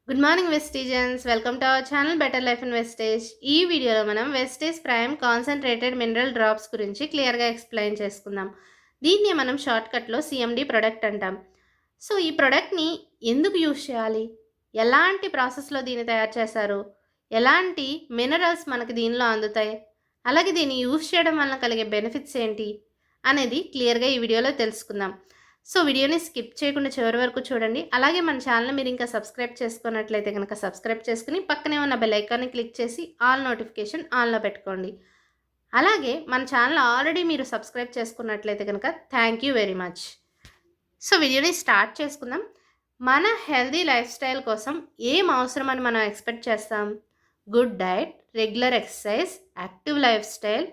Good morning వెస్టీజియన్స్. Welcome to our channel better life in wastage. ఈ వీడియోలో మనం wastage prime concentrated mineral drops గురించి క్లియర్గా ఎక్స్ప్లెయిన్ చేసుకుందాం. దీన్ని మనం షార్ట్కట్లో సిఎండి ప్రొడక్ట్ అంటాం. సో ఈ ప్రొడక్ట్ని ఎందుకు యూజ్ చేయాలి, ఎలాంటి ప్రాసెస్లో దీన్ని తయారు చేశారు, ఎలాంటి మినరల్స్ మనకి దీనిలో అందుతాయి, అలాగే దీన్ని యూజ్ చేయడం వల్ల కలిగే బెనిఫిట్స్ ఏంటి అనేది క్లియర్గా ఈ వీడియోలో తెలుసుకుందాం. సో వీడియోని స్కిప్ చేయకుండా చివరి వరకు చూడండి. అలాగే మన ఛానల్ని మీరు ఇంకా సబ్స్క్రైబ్ చేసుకున్నట్లయితే కనుక సబ్స్క్రైబ్ చేసుకుని పక్కనే ఉన్న బెల్ ఐకాన్ని క్లిక్ చేసి ఆల్ నోటిఫికేషన్ ఆన్లో పెట్టుకోండి. అలాగే మన ఛానల్ ఆల్రెడీ మీరు సబ్స్క్రైబ్ చేసుకున్నట్లయితే కనుక thank you very much. So వీడియోని స్టార్ట్ చేసుకుందాం. మన హెల్దీ లైఫ్ స్టైల్ కోసం ఏం అవసరం అని మనం ఎక్స్పెక్ట్ చేస్తాం? Good diet, regular exercise, active life style,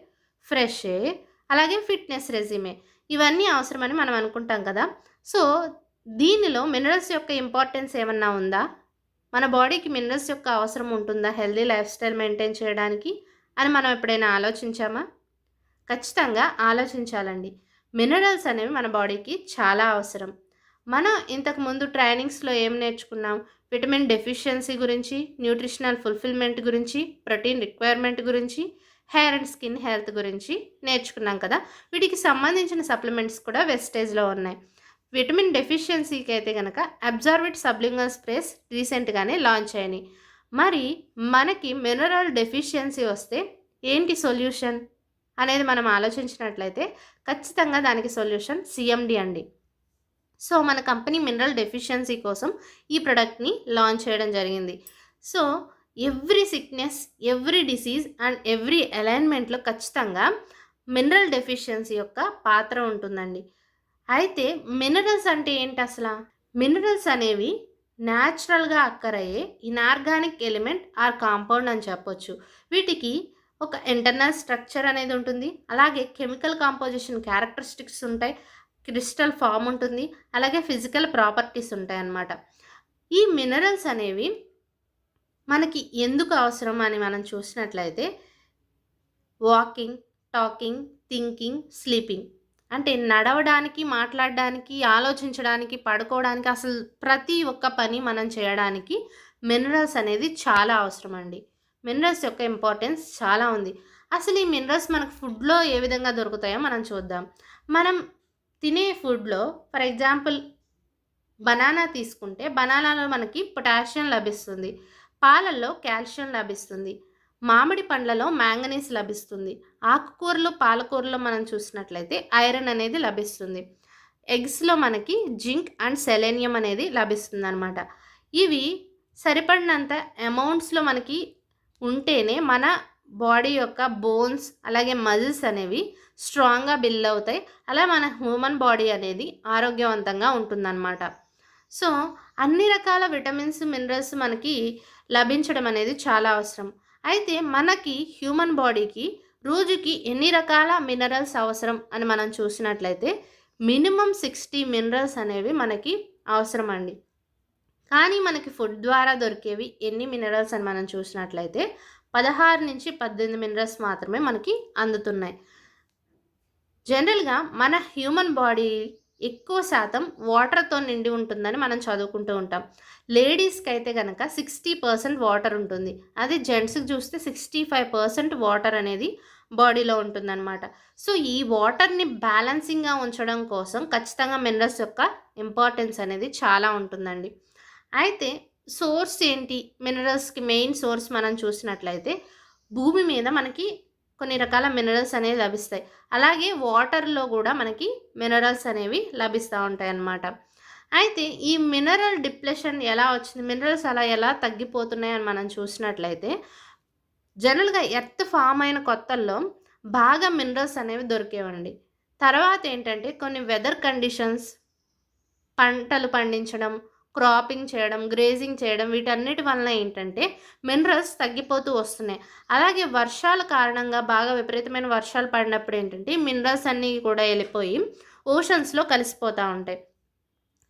fresh air, అలాగే ఫిట్నెస్ రెజ్యూమే, ఇవన్నీ అవసరమని మనం అనుకుంటాం కదా. సో దీనిలో మినరల్స్ యొక్క ఇంపార్టెన్స్ ఏమన్నా ఉందా? మన బాడీకి మినరల్స్ యొక్క అవసరం ఉంటుందా హెల్దీ లైఫ్ స్టైల్ మెయింటైన్ చేయడానికి అని మనం ఎప్పుడైనా ఆలోచించామా? ఖచ్చితంగా ఆలోచించాలండి. మినరల్స్ అనేవి మన బాడీకి చాలా అవసరం. మనం ఇంతకుముందు ట్రైనింగ్స్లో ఏం నేర్చుకున్నాం? విటమిన్ డెఫిషియన్సీ గురించి, న్యూట్రిషనల్ ఫుల్ఫిల్మెంట్ గురించి, ప్రోటీన్ రిక్వైర్మెంట్ గురించి, హెయిర్ అండ్ స్కిన్ హెల్త్ గురించి నేర్చుకున్నాం కదా. వీటికి సంబంధించిన సప్లిమెంట్స్ కూడా వెస్టేజ్లో ఉన్నాయి. విటమిన్ డెఫిషియన్సీకి అయితే కనుక అబ్జార్బిట్ సబ్లింగల్ స్ప్రేస్ రీసెంట్గానే లాంచ్ అయినాయి. మరి మనకి మినరల్ డెఫిషియన్సీ వస్తే ఏంటి సొల్యూషన్ అనేది మనం ఆలోచించినట్లయితే ఖచ్చితంగా దానికి సొల్యూషన్ సిఎండి అండి. సో మన కంపెనీ మినరల్ డెఫిషియన్సీ కోసం ఈ ప్రోడక్ట్ని లాంచ్ చేయడం జరిగింది. So every sickness, every disease and every అలైన్మెంట్లో ఖచ్చితంగా మినరల్ డెఫిషియన్సీ యొక్క పాత్ర ఉంటుందండి. అయితే మినరల్స్ అంటే ఏంటి అసలు? మినరల్స్ అనేవి న్యాచురల్గా అక్కరయ్యే ఇనార్గానిక్ ఎలిమెంట్ ఆర్ కాంపౌండ్ అని చెప్పొచ్చు. వీటికి ఒక ఇంటర్నల్ స్ట్రక్చర్ అనేది ఉంటుంది, అలాగే కెమికల్ కాంపోజిషన్ క్యారెక్టరిస్టిక్స్ ఉంటాయి, క్రిస్టల్ ఫామ్ ఉంటుంది, అలాగే ఫిజికల్ ప్రాపర్టీస్ ఉంటాయి అన్నమాట. ఈ మినరల్స్ అనేవి మనకి ఎందుకు అవసరం అని మనం చూసినట్లయితే వాకింగ్, టాకింగ్, థింకింగ్, స్లీపింగ్, అంటే నడవడానికి, మాట్లాడడానికి, ఆలోచించడానికి, పడుకోవడానికి, అసలు ప్రతి ఒక్క పని మనం చేయడానికి మినరల్స్ అనేది చాలా అవసరం అండి. మినరల్స్ యొక్క ఇంపార్టెన్స్ చాలా ఉంది. అసలు ఈ మినరల్స్ మనకు ఫుడ్లో ఏ విధంగా దొరుకుతాయో మనం చూద్దాం. మనం తినే ఫుడ్లో ఫర్ ఎగ్జాంపుల్ బనానా తీసుకుంటే బనానాలో మనకి పొటాషియం లభిస్తుంది, పాలల్లో కాల్షియం లభిస్తుంది, మామిడి పండ్లలో మ్యాంగనీస్ లభిస్తుంది, ఆకుకూరలు, పాలకూరలో మనం చూసినట్లయితే ఐరన్ అనేది లభిస్తుంది, ఎగ్స్లో మనకి జింక్ అండ్ సెలేనియం అనేది లభిస్తుంది అనమాట. ఇవి సరిపడినంత అమౌంట్స్లో మనకి ఉంటేనే మన బాడీ యొక్క బోన్స్ అలాగే మజిల్స్ అనేవి స్ట్రాంగ్గా బిల్డ్ అవుతాయి. అలా మన హ్యూమన్ బాడీ అనేది ఆరోగ్యవంతంగా ఉంటుందన్నమాట. సో అన్ని రకాల విటమిన్స్, మినరల్స్ మనకి లభించడం అనేది చాలా అవసరం. అయితే మనకి హ్యూమన్ బాడీకి రోజుకి ఎన్ని రకాల మినరల్స్ అవసరం అని మనం చూసినట్లయితే మినిమం 60 మినరల్స్ అనేవి మనకి అవసరం అండి. కానీ మనకి ఫుడ్ ద్వారా దొరికేవి ఎన్ని మినరల్స్ అని మనం చూసినట్లయితే 16 నుంచి 18 మినరల్స్ మాత్రమే మనకి అందుతున్నాయి. జనరల్గా మన హ్యూమన్ బాడీ ఎక్కువ శాతం వాటర్తో నిండి ఉంటుందని మనం చదువుకుంటూ ఉంటాం. లేడీస్కి అయితే కనుక 60% వాటర్ ఉంటుంది, అది జెంట్స్కి చూస్తే 65% వాటర్ అనేది బాడీలో ఉంటుందన్నమాట. సో ఈ వాటర్ని బ్యాలెన్సింగ్గా ఉంచడం కోసం ఖచ్చితంగా మినరల్స్ యొక్క ఇంపార్టెన్స్ అనేది చాలా ఉంటుందండి. అయితే సోర్స్ ఏంటి మినరల్స్కి? మెయిన్ సోర్స్ మనం చూసినట్లయితే భూమి మీద మనకి కొన్ని రకాల మినరల్స్ అనేవి లభిస్తాయి, అలాగే వాటర్లో కూడా మనకి మినరల్స్ అనేవి లభిస్తూ ఉంటాయి అన్నమాట. అయితే ఈ మినరల్ డిప్లెషన్ ఎలా వచ్చింది, మినరల్స్ అలా ఎలా తగ్గిపోతున్నాయి అని మనం చూసినట్లయితే జనరల్గా ఎర్త్ ఫామ్ అయిన కొత్తల్లో బాగా మినరల్స్ అనేవి దొరికేవండి. తర్వాత ఏంటంటే కొన్ని వెదర్ కండిషన్స్, పంటలు పండించడం, క్రాపింగ్ చేయడం, గ్రేజింగ్ చేయడం, వీటన్నిటి వలన ఏంటంటే మినరల్స్ తగ్గిపోతూ వస్తున్నాయి. అలాగే వర్షాల కారణంగా బాగా విపరీతమైన వర్షాలు పడినప్పుడు ఏంటంటే మినరల్స్ అన్నీ కూడా వెళ్ళిపోయి ఓషన్స్లో కలిసిపోతూ ఉంటాయి.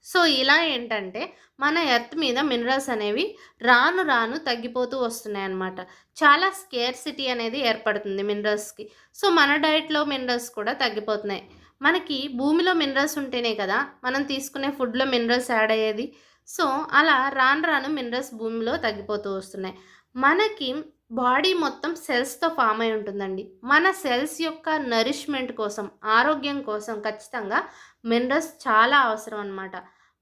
సో ఇలా ఏంటంటే మన ఎర్త్ మీద మినరల్స్ అనేవి రాను రాను తగ్గిపోతూ వస్తున్నాయి అన్నమాట. చాలా స్కేర్సిటీ అనేది ఏర్పడుతుంది మినరల్స్కి. సో మన డైట్లో మినరల్స్ కూడా తగ్గిపోతున్నాయి. మనకి భూమిలో మినరల్స్ ఉంటేనే కదా మనం తీసుకునే ఫుడ్లో మినరల్స్ యాడ్ అయ్యేది. సో, అలా రాను రాను మినరల్స్ భూమిలో తగ్గిపోతూ వస్తున్నాయి. మనకి బాడీ మొత్తం సెల్స్‌తో ఫార్మ్ అయి ఉంటుందండి. మన సెల్స్ యొక్క నరిష్‌మెంట్ కోసం, ఆరోగ్యం కోసం ఖచ్చితంగా మినరల్స్ చాలా అవసరం అనమాట.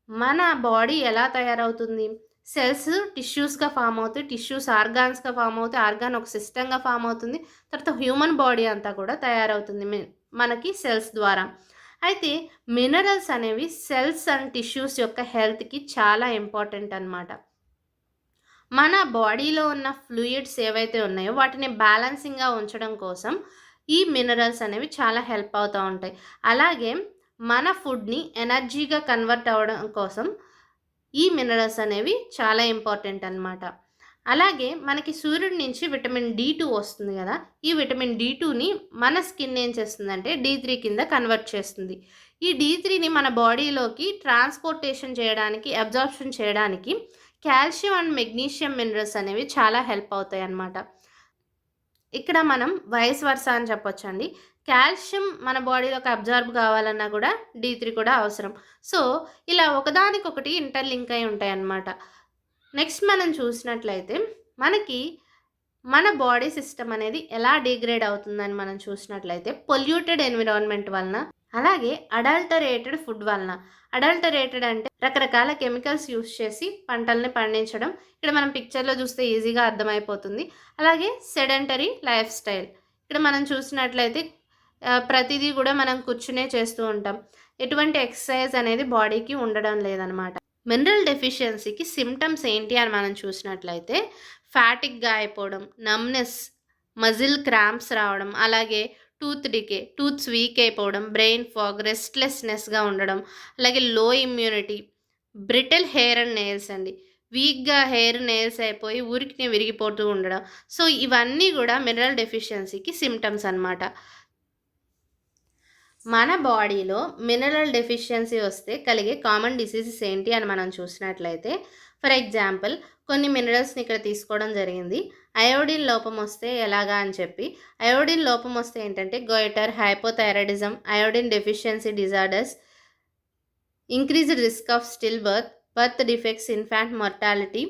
మన బాడీ ఎలా తయారవుతుంది? సెల్స్ టిష్యూస్‌గా ఫార్మ్ అవుతాయి. టిష్యూస్ ఆర్గాన్స్‌గా ఫార్మ్ అవుతాయి. ఆర్గాన్ ఒక సిస్టమ్‌గా ఫార్మ్ అవుతుంది. తర్వాత హ్యూమన్ బాడీ అంతా కూడా తయారవుతుంది మనకి సెల్స్ ద్వారా. అయితే మినరల్స్ అనేవి సెల్స్ అండ్ టిష్యూస్ యొక్క హెల్త్‌కి చాలా ఇంపార్టెంట్ అనమాట. మన బాడీలో ఉన్న ఫ్లూయిడ్స్ ఏవైతే ఉన్నాయో వాటిని బ్యాలెన్సింగ్‌గా ఉంచడం కోసం ఈ మినరల్స్ అనేవి చాలా హెల్ప్ అవుతా ఉంటాయి. అలాగే మన ఫుడ్‌ని ఎనర్జీగా కన్వర్ట్ అవ్వడం కోసం ఈ మినరల్స్ అనేవి చాలా ఇంపార్టెంట్ అనమాట. అలాగే మనకి సూర్యుడి నుంచి విటమిన్ డి2 వస్తుంది గదా! ఈ విటమిన్ డి2ని మన స్కిన్ ఏం చేస్తుందంటే డి3 కింద కన్వర్ట్ చేస్తుంది. ఈ డి3ని మన బాడీలోకి ట్రాన్స్‌పోర్టేషన్ చేయడానికి, అబ్జార్ప్షన్ చేయడానికి కాల్షియం అండ్ మెగ్నీషియం మినరల్స్ అనేవి చాలా హెల్ప్ అవుతాయన్నమాట. ఇక్కడ మనం వైస్ వర్సా అని చెప్పొచ్చండి. కాల్షియం మన బాడీలోకి అబ్జార్బ్ కావాలన్నా కూడా డి3 కూడా అవసరం. సో, ఇలా ఒకదానికొకటి ఇంటర్‌లింక్ అయి ఉంటాయన్నమాట. నెక్స్ట్ మనం చూసినట్లయితే మనకి మన బాడీ సిస్టమ్ అనేది ఎలా డిగ్రేడ్ అవుతుందని మనం చూసినట్లయితే పొల్యూటెడ్ ఎన్విరాన్మెంట్ వలన, అలాగే అడల్టరేటెడ్ ఫుడ్ వలన. అడల్టరేటెడ్ అంటే రకరకాల కెమికల్స్ యూస్ చేసి పంటల్ని పండించడం. ఇక్కడ మనం పిక్చర్లో చూస్తే ఈజీగా అర్థమైపోతుంది. అలాగే సెడెంటరీ లైఫ్ స్టైల్. ఇక్కడ మనం చూసినట్లయితే ప్రతిదీ కూడా మనం కూర్చునే చేస్తూ ఉంటాం. ఎటువంటి ఎక్సర్సైజ్ అనేది బాడీకి ఉండడం లేదనమాట. మినరల్ డెఫిషియన్సీకి సిమ్టమ్స్ ఏంటి అని మనం చూసినట్లయితే ఫ్యాటిక్‌గా అయిపోవడం, నమ్‌నెస్, మజిల్ క్రాంప్స్ రావడం, అలాగే టూత్ డికే, టూత్స్ వీక్ అయిపోవడం, బ్రెయిన్ ఫాగ్, రెస్ట్‌లెస్‌నెస్‌గా ఉండడం, అలాగే లో immunity, brittle hair and nails అండి. వీక్‌గా హెయిర్, నెయిల్స్ అయిపోయి ఊరికినే విరిగిపోతూ ఉండడం. సో, ఇవన్నీ కూడా మినరల్ డెఫిషియన్సీకి సిమ్టమ్స్ అనమాట. మన బాడీలో మినరల్ డెఫిషియన్సీ వస్తే కలిగే కామన్ డిసీజెస్ ఏంటి అని మనం చూసినట్లయితే, ఫర్ ఎగ్జాంపుల్ కొన్ని మినరల్స్ని ఇక్కడ తీసుకోవడం జరిగింది. అయోడిన్ లోపం వస్తే ఎలాగా అని చెప్పి, అయోడిన్ లోపం వస్తే ఏంటంటే goitre, hypothyroidism, iodine deficiency disorders, increased risk of still birth, birth defects, infant mortality,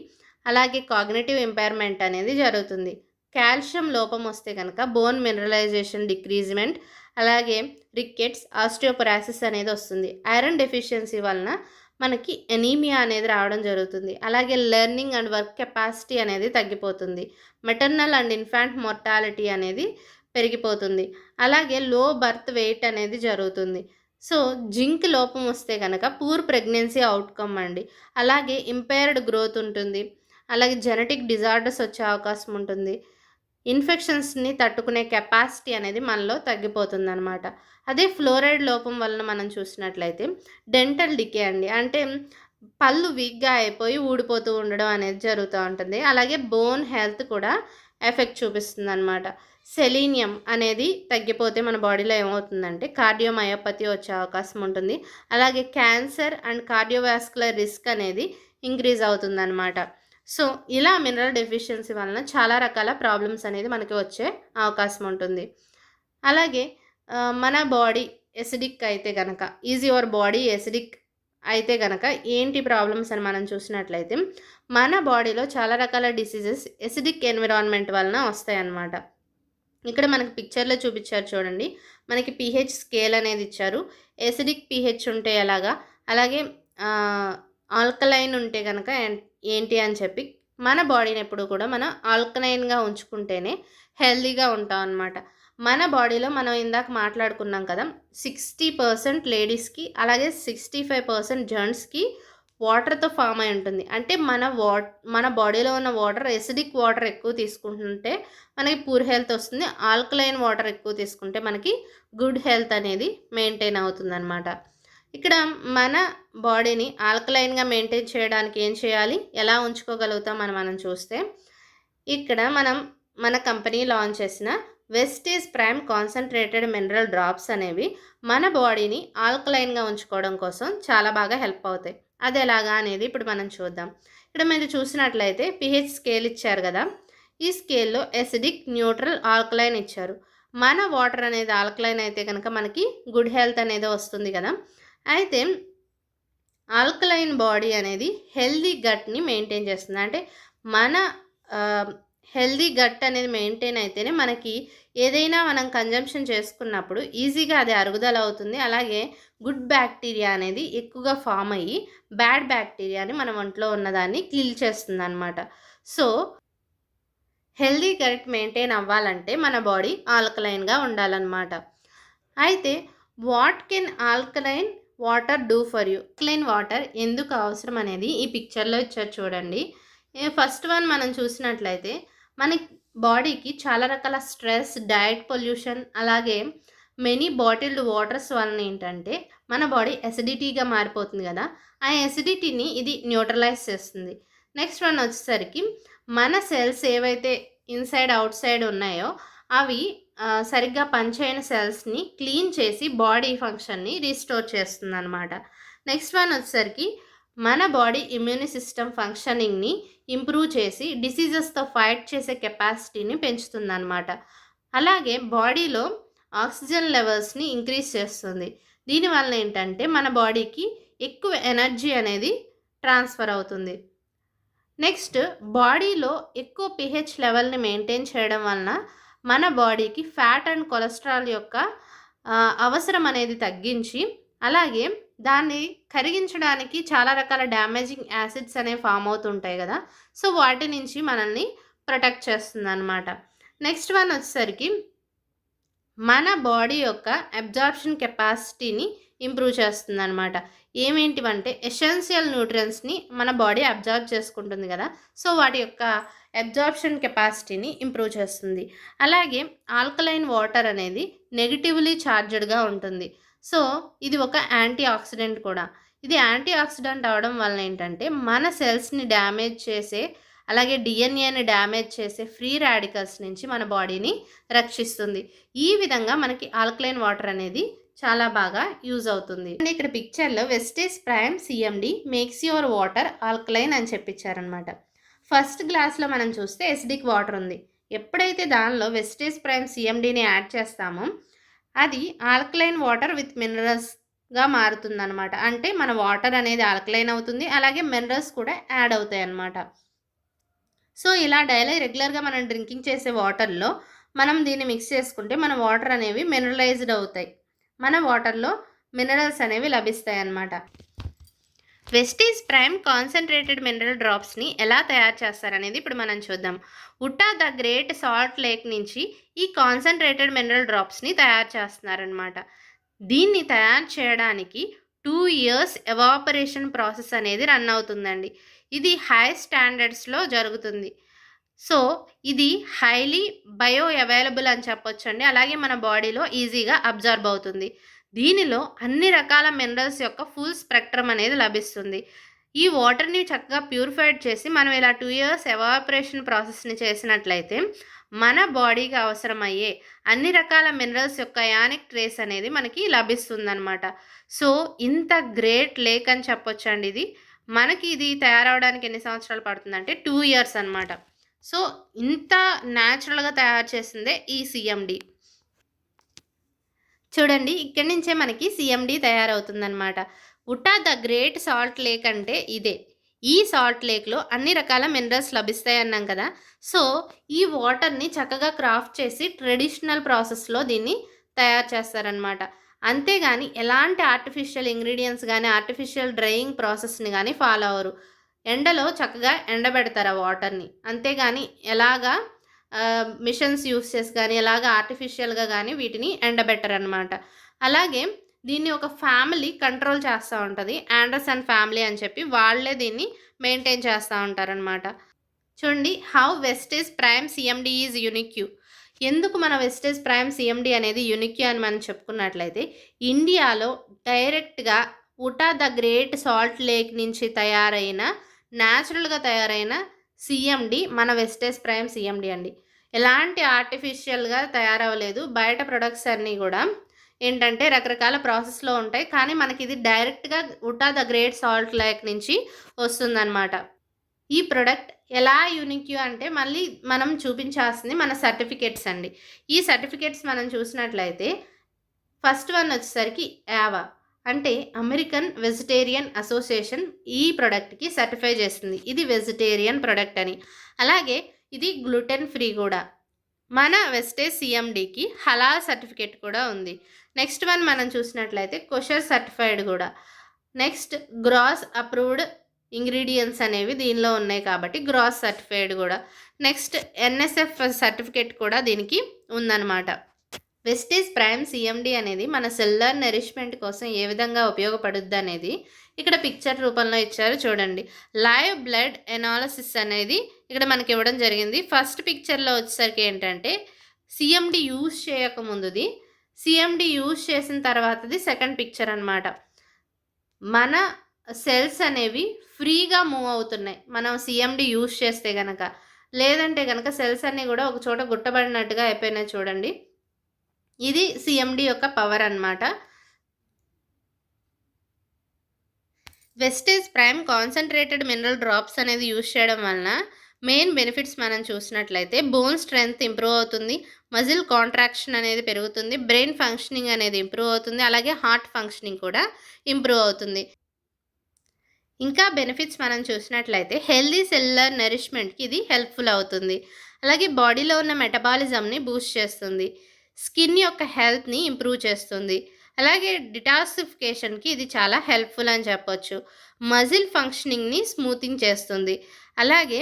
అలాగే కాగ్నిటివ్ ఇంపైర్మెంట్ అనేది జరుగుతుంది. కాల్షియం లోపం వస్తే కనుక బోన్ మినరలైజేషన్ డిక్రీజ్మెంట్, అలాగే రికెట్స్, ఆస్టియోపొరాసిస్ అనేది వస్తుంది. ఐరన్ డెఫిషియన్సీ వలన మనకి ఎనీమియా అనేది రావడం జరుగుతుంది. అలాగే లెర్నింగ్ అండ్ వర్క్ కెపాసిటీ అనేది తగ్గిపోతుంది. మెటర్నల్ అండ్ ఇన్ఫాంట్ మోర్టాలిటీ అనేది పెరిగిపోతుంది. అలాగే లో బర్త్ వెయిట్ అనేది జరుగుతుంది. సో, జింక్ లోపం వస్తే కనుక పూర్ ప్రెగ్నెన్సీ అవుట్‌కమ్ అండి. అలాగే ఇంపైర్డ్ గ్రోత్ ఉంటుంది. అలాగే జెనెటిక్ డిజార్డర్స్ వచ్చే అవకాశం ఉంటుంది. ఇన్ఫెక్షన్స్‌ని తట్టుకునే కెపాసిటీ అనేది మనలో తగ్గిపోతుందనమాట. అదే ఫ్లోరైడ్ లోపం వలన మనం చూసినట్లయితే డెంటల్ డికే అండి. అంటే పళ్ళు వీక్‌గా అయిపోయి ఊడిపోతూ ఉండడం అనేది జరుగుతూ ఉంటుంది. అలాగే బోన్ హెల్త్ కూడా ఎఫెక్ట్ చూపిస్తుందనమాట. సెలీనియం అనేది తగ్గిపోతే మన బాడీలో ఏమవుతుందంటే కార్డియోమయోపతి వచ్చే అవకాశం ఉంటుంది. అలాగే క్యాన్సర్ అండ్ కార్డియోవాస్కులర్ రిస్క్ అనేది ఇంక్రీజ్ అవుతుందనమాట. సో, ఇలా మినరల్ డెఫిషియన్సీ వలన చాలా రకాల ప్రాబ్లమ్స్ అనేది మనకి వచ్చే అవకాశం ఉంటుంది. అలాగే మన బాడీ ఎసిడిక్ అయితే గనక, ఈజ్ యువర్ బాడీ ఎసిడిక్ అయితే గనక ఏంటి ప్రాబ్లమ్స్ అని మనం చూసినట్లయితే, మన బాడీలో చాలా రకాల డిసీజెస్ ఎసిడిక్ ఎన్విరాన్మెంట్ వలన వస్తాయన్నమాట. ఇక్కడ మనకి పిక్చర్లో చూపించారు చూడండి. మనకి పీహెచ్ స్కేల్ అనేది ఇచ్చారు. ఎసిడిక్ పీహెచ్ ఉంటే ఎలాగా, అలాగే ఆల్కలైన్ ఉంటే కనుక ఏంటి అని చెప్పి మన బాడీని ఎప్పుడు కూడా మనం ఆల్కలైన్‌గా ఉంచుకుంటేనే హెల్తీగా ఉంటాం అనమాట. మన బాడీలో మనం ఇందాక మాట్లాడుకున్నాం కదా! 60% లేడీస్‌కి, అలాగే 65% జెంట్స్‌కి వాటర్‌తో ఫార్మ్ అయి ఉంటుంది. అంటే మన బాడీలో ఉన్న వాటర్ ఎసిడిక్ వాటర్ ఎక్కువ తీసుకుంటుంటే మనకి పూర్ హెల్త్ వస్తుంది. ఆల్కలైన్ వాటర్ ఎక్కువ తీసుకుంటే మనకి గుడ్ హెల్త్ అనేది మెయింటైన్ అవుతుందనమాట. ఇక్కడ మన బాడీని ఆల్కలైన్‌గా మెయింటైన్ చేయడానికి ఏం చేయాలి? ఎలా ఉంచుకోగలుగుతాం అని మనం చూస్తే, ఇక్కడ మన కంపెనీ లాంచ్ చేసిన Vestige prime concentrated mineral drops అనేవి మన బాడీని ఆల్కలైన్‌గా ఉంచుకోవడం కోసం చాలా బాగా హెల్ప్ అవుతాయి. అది ఎలాగా అనేది ఇప్పుడు మనం చూద్దాం. ఇక్కడ మీరు చూసినట్లయితే పీహెచ్ స్కేల్ ఇచ్చారు కదా! ఈ స్కేల్‌లో ఎసిడిక్, న్యూట్రల్, ఆల్కలైన్ ఇచ్చారు. మన వాటర్ అనేది ఆల్కలైన్ అయితే కనుక మనకి గుడ్ హెల్త్ అనేది వస్తుంది కదా! అయితే ఆల్కలైన్ బాడీ అనేది హెల్దీ గట్ని మెయింటైన్ చేస్తుంది. అంటే మన హెల్దీ గట్ అనేది మెయింటైన్ అయితేనే మనకి ఏదైనా మనం కన్జంప్షన్ చేసుకున్నప్పుడు ఈజీగా అది అరుగుదల అవుతుంది. అలాగే గుడ్ బ్యాక్టీరియా అనేది ఎక్కువగా ఫామ్ అయ్యి బ్యాడ్ బ్యాక్టీరియాని మన ఒంట్లో ఉన్నదాన్ని కిల్ చేస్తుంది అనమాట. సో హెల్దీ గట్ మెయింటైన్ అవ్వాలంటే మన బాడీ ఆల్కలైన్గా ఉండాలన్నమాట. అయితే what can alkaline water do for you? Alkaline water ఎందుకు అవసరం అనేది ఈ పిక్చర్లో ఇచ్చారు చూడండి. ఫస్ట్ వన్ మనం చూసినట్లయితే మన బాడీకి చాలా రకాల స్ట్రెస్, డయట్ పొల్యూషన్, అలాగే మెనీ బాటిల్డ్ వాటర్స్ వలన ఏంటంటే మన బాడీ ఎసిడిటీగా మారిపోతుంది కదా. ఆ ఎసిడిటీని ఇది న్యూట్రలైజ్ చేస్తుంది. నెక్స్ట్ వన్ వచ్చేసరికి మన సెల్స్ ఏవైతే ఇన్సైడ్ అవుట్ సైడ్ ఉన్నాయో అవి సరిగ్గా పనిచేయని సెల్స్ని క్లీన్ చేసి బాడీ ఫంక్షన్ని రీస్టోర్ చేస్తుంది అనమాట. నెక్స్ట్ వన్ వచ్చేసరికి మన బాడీ ఇమ్యూని సిస్టమ్ ఫంక్షనింగ్ని ఇంప్రూవ్ చేసి డిసీజెస్తో ఫైట్ చేసే కెపాసిటీని పెంచుతుంది అనమాట. అలాగే బాడీలో ఆక్సిజన్ లెవెల్స్ని ఇంక్రీజ్ చేస్తుంది. దీనివల్ల ఏంటంటే మన బాడీకి ఎక్కువ ఎనర్జీ అనేది ట్రాన్స్ఫర్ అవుతుంది. నెక్స్ట్ బాడీలో ఎక్కువ pH లెవెల్ని మెయింటైన్ చేయడం వలన మన బాడీకి ఫ్యాట్ అండ్ కొలెస్ట్రాల్ యొక్క అవసరం అనేది తగ్గించి, అలాగే దాన్ని కరిగించడానికి చాలా రకాల డ్యామేజింగ్ యాసిడ్స్ అనేవి ఫామ్ అవుతుంటాయి కదా. సో వాటి నుంచి మనల్ని ప్రొటెక్ట్ చేస్తుంది అనమాట. నెక్స్ట్ వన్ వచ్చేసరికి మన బాడీ యొక్క అబ్జార్ప్షన్ కెపాసిటీని ఇంప్రూవ్ చేస్తుంది అనమాట. ఏమేంటివంటే ఎసెన్షియల్ న్యూట్రియన్స్ని మన బాడీ అబ్జార్బ్ చేసుకుంటుంది కదా. సో వాటి యొక్క అబ్జార్ప్షన్ కెపాసిటీని ఇంప్రూవ్ చేస్తుంది. అలాగే ఆల్కలైన్ వాటర్ అనేది నెగిటివ్లీ ఛార్జ్డ్గా ఉంటుంది. సో ఇది ఒక యాంటీ ఆక్సిడెంట్ కూడా. ఇది యాంటీ ఆక్సిడెంట్ అవడం వలన ఏంటంటే మన సెల్స్ని డ్యామేజ్ చేసే, అలాగే డిఎన్ఏని డ్యామేజ్ చేసే ఫ్రీ రాడికల్స్ నుంచి మన బాడీని రక్షిస్తుంది. ఈ విధంగా మనకి ఆల్కలైన్ వాటర్ అనేది చాలా బాగా యూజ్ అవుతుంది. ఇక్కడ పిక్చర్లో wastage prime CMD makes your water alkaline అని చెప్పించారనమాట. ఫస్ట్ గ్లాస్లో మనం చూస్తే ఎసిడిక్ వాటర్ ఉంది. ఎప్పుడైతే దానిలో వెస్టేజ్ ప్రైమ్ సిఎండిని యాడ్ చేస్తామో అది ఆల్కలైన్ వాటర్ విత్ మినరల్స్గా మారుతుందన్నమాట. అంటే మన వాటర్ అనేది ఆల్కలైన్ అవుతుంది, అలాగే మినరల్స్ కూడా యాడ్ అవుతాయి అన్నమాట. సో ఇలా డైలీ రెగ్యులర్గా మనం డ్రింకింగ్ చేసే వాటర్లో మనం దీన్ని మిక్స్ చేసుకుంటే మన వాటర్ అనేవి మినరలైజ్డ్ అవుతాయి. మన వాటర్లో మినరల్స్ అనేవి లభిస్తాయి అన్నమాట. వెస్టేజ్ ప్రైమ్ కాన్సన్ట్రేటెడ్ మినరల్ డ్రాప్స్ని ఎలా తయారు చేస్తారనేది ఇప్పుడు మనం చూద్దాం. Utah the great salt lake నుంచి ఈ కాన్సన్ట్రేటెడ్ మినరల్ డ్రాప్స్ని తయారు చేస్తున్నారనమాట. దీన్ని తయారు చేయడానికి 2 years ఎవాపరేషన్ ప్రాసెస్ అనేది రన్ అవుతుందండి. ఇది హై స్టాండర్డ్స్లో జరుగుతుంది. సో ఇది హైలీ బయో అవైలబుల్ అని చెప్పొచ్చండి. అలాగే మన బాడీలో ఈజీగా అబ్జర్బ్ అవుతుంది. దీనిలో అన్ని రకాల మినరల్స్ యొక్క ఫుల్ స్పెక్ట్రమ్ అనేది లభిస్తుంది. ఈ వాటర్ని చక్కగా ప్యూరిఫైడ్ చేసి మనం ఇలా 2 years ఎవాపరేషన్ ప్రాసెస్ని చేసినట్లయితే మన బాడీకి అవసరమయ్యే అన్ని రకాల మినరల్స్ యొక్క అయానిక్ ట్రేస్ అనేది మనకి లభిస్తుందన్నమాట. సో ఇంత గ్రేట్ లేక్ అని చెప్పొచ్చండి. ఇది మనకి ఇది తయారవడానికి ఎన్ని సంవత్సరాలు పడుతుందంటే 2 years అనమాట. సో ఇంత న్యాచురల్గా తయారు చేసిందే ఈ సిఎండి. చూడండి, ఇక్కడి నుంచే మనకి సిఎండి తయారవుతుందన్నమాట. Utah the great salt lake అంటే ఇదే. ఈ సాల్ట్ లేక్లో అన్ని రకాల మినరల్స్ లభిస్తాయి అన్నాం కదా. సో ఈ వాటర్ని చక్కగా క్రాఫ్ట్ చేసి ట్రెడిషనల్ ప్రాసెస్లో దీన్ని తయారు చేస్తారనమాట. అంతేగాని ఎలాంటి ఆర్టిఫిషియల్ ఇంగ్రీడియంట్స్ కానీ ఆర్టిఫిషియల్ డ్రైయింగ్ ప్రాసెస్ని కానీ ఫాలో అవ్వరు. ఎండలో చక్కగా ఎండబెడతారు ఆ వాటర్ని. అంతేగాని ఎలాగా మిషన్స్ యూస్ చేసి కానీ ఎలాగ ఆర్టిఫిషియల్గా కానీ వీటిని ఎండబెట్టరనమాట. అలాగే దీన్ని ఒక ఫ్యామిలీ కంట్రోల్ చేస్తూ ఉంటుంది, ఆండర్సన్ ఫ్యామిలీ అని చెప్పి వాళ్ళే దీన్ని మెయింటైన్ చేస్తూ ఉంటారనమాట. చూడండి, how wastage prime CMD is unique. ఎందుకు మన వెస్టేజ్ ప్రైమ్ సిఎండి అనేది యూనిక్యూ అని మనం చెప్పుకున్నట్లయితే, ఇండియాలో డైరెక్ట్గా Utah the great salt lake నుంచి తయారైన న్యాచురల్గా తయారైన సిఎండి మన వెస్టేజ్ ప్రైమ్ సిఎండి అండి. ఎలాంటి ఆర్టిఫిషియల్గా తయారవ్వలేదు. బయట ప్రొడక్ట్స్ అన్నీ కూడా ఏంటంటే రకరకాల ప్రాసెస్లో ఉంటాయి, కానీ మనకి ఇది డైరెక్ట్గా Utah the great salt lake నుంచి వస్తుందన్నమాట. ఈ ప్రొడక్ట్ ఎలా యూనిక్యూ అంటే మళ్ళీ మనం చూపించాల్సింది మన సర్టిఫికేట్స్ అండి. ఈ సర్టిఫికేట్స్ మనం చూసినట్లయితే ఫస్ట్ వన్ వచ్చేసరికి యావా. అంటే అమెరికన్ వెజిటేరియన్ అసోసియేషన్ ఈ ప్రొడక్ట్‌కి సర్టిఫై చేస్తుంది. ఇది వెజిటేరియన్ ప్రొడక్ట్ అని. అలాగే ఇది గ్లూటెన్ ఫ్రీ కూడా. మన వెస్టేజ్ సీఎండీకి హలాల్ సర్టిఫికేట్ కూడా ఉంది. నెక్స్ట్ వన్ మనం చూసినట్లయితే కొషర్ సర్టిఫైడ్ కూడా. నెక్స్ట్ గ్రాస్ అప్రూవ్డ్ ఇంగ్రీడియెంట్స్ అనేవి దీనిలో ఉన్నాయి కాబట్టి గ్రాస్ సర్టిఫైడ్ కూడా. నెక్స్ట్ ఎన్ఎస్ఎఫ్ సర్టిఫికేట్ కూడా దీనికి ఉందన్నమాట. వెస్టేజ్ ప్రైమ్ సీఎండీ అనేది మన సెల్యులర్ నరిష్మెంట్ కోసం ఏ విధంగా ఉపయోగపడుద్ది అనేది ఇక్కడ పిక్చర్ రూపంలో ఇచ్చారు చూడండి. లైవ్ బ్లడ్ ఎనాలిసిస్ అనేది ఇక్కడ మనకి ఇవ్వడం జరిగింది. ఫస్ట్ పిక్చర్లో వచ్చేసరికి ఏంటంటే సీఎండీ యూజ్ చేయకముందుది, సీఎండీ యూజ్ చేసిన తర్వాతది సెకండ్ పిక్చర్ అనమాట. మన సెల్స్ అనేవి ఫ్రీగా మూవ్ అవుతున్నాయి మనం సీఎండీ యూజ్ చేస్తే కనుక. లేదంటే కనుక సెల్స్ అన్నీ కూడా ఒక చోట గుట్టబడినట్టుగా అయిపోయినాయి చూడండి. ఇది సీఎండీ యొక్క పవర్ అన్నమాట. Wastage prime concentrated mineral drops అనేది యూజ్ చేయడం వలన మెయిన్ బెనిఫిట్స్ మనం చూసినట్లయితే బోన్ స్ట్రెంగ్త్ ఇంప్రూవ్ అవుతుంది, మజిల్ కాంట్రాక్షన్ అనేది పెరుగుతుంది, బ్రెయిన్ ఫంక్షనింగ్ అనేది ఇంప్రూవ్ అవుతుంది, అలాగే హార్ట్ ఫంక్షనింగ్ కూడా ఇంప్రూవ్ అవుతుంది. ఇంకా బెనిఫిట్స్ మనం చూసినట్లయితే హెల్దీ సెల్యులర్ నరిష్మెంట్కి ఇది హెల్ప్ఫుల్ అవుతుంది. అలాగే బాడీలో ఉన్న మెటబాలిజంని బూస్ట్ చేస్తుంది, స్కిన్ యొక్క హెల్త్ని ఇంప్రూవ్ చేస్తుంది, అలాగే డిటాక్సిఫికేషన్కి ఇది చాలా హెల్ప్ఫుల్ అని చెప్పొచ్చు. మజిల్ ఫంక్షనింగ్ని స్మూతింగ్ చేస్తుంది, అలాగే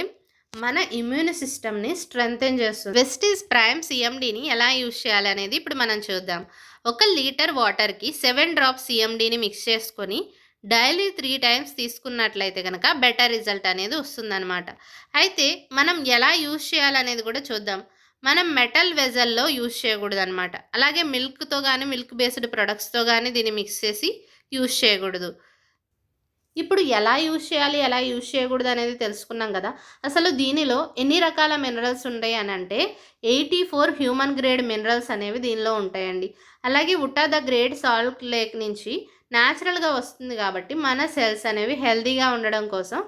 మన ఇమ్యూన్ సిస్టమ్ని స్ట్రెంగ్తెన్ చేస్తుంది. వెస్టేజ్ ప్రైమ్ సీఎండీని ఎలా యూజ్ చేయాలి అనేది ఇప్పుడు మనం చూద్దాం. 1 లీటర్ వాటర్కి 7 డ్రాప్స్ సీఎండీని మిక్స్ చేసుకొని డైలీ 3 టైమ్స్ తీసుకున్నట్లయితే కనుక బెటర్ రిజల్ట్ అనేది వస్తుందన్నమాట. అయితే మనం ఎలా యూజ్ చేయాలనేది కూడా చూద్దాం. మనం మెటల్ వెజల్లో యూజ్ చేయకూడదు అనమాట. అలాగే మిల్క్తో కానీ మిల్క్ బేస్డ్ ప్రొడక్ట్స్తో కానీ దీన్ని మిక్స్ చేసి యూజ్ చేయకూడదు. ఇప్పుడు ఎలా యూజ్ చేయాలి, ఎలా యూజ్ చేయకూడదు అనేది తెలుసుకున్నాం కదా. అసలు దీనిలో ఎన్ని రకాల మినరల్స్ ఉంటాయి అని అంటే 84 హ్యూమన్ గ్రేడ్ మినరల్స్ అనేవి దీనిలో ఉంటాయండి. అలాగే Utah the great salt lake నుంచి న్యాచురల్గా వస్తుంది కాబట్టి మన సెల్స్ అనేవి హెల్తీగా ఉండడం కోసం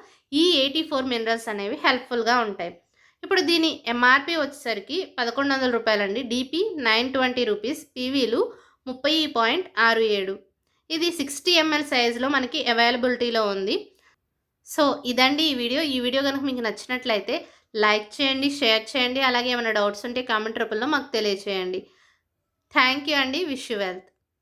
ఈ 84 మినరల్స్ అనేవి హెల్ప్ఫుల్గా ఉంటాయి. ఇప్పుడు దీని ఎంఆర్పి వచ్చేసరికి 1100 రూపాయలండి. డిపి 920 రూపీస్, పీవీలు 30.67. ఇది 60 ml సైజులో మనకి అవైలబిలిటీలో ఉంది. సో ఇదండి ఈ వీడియో. ఈ వీడియో కనుక మీకు నచ్చినట్లయితే లైక్ చేయండి, షేర్ చేయండి, అలాగే ఏమైనా డౌట్స్ ఉంటే కామెంట్ రూపంలో మాకు తెలియచేయండి. థ్యాంక్ యూ అండి. Wish you wealth.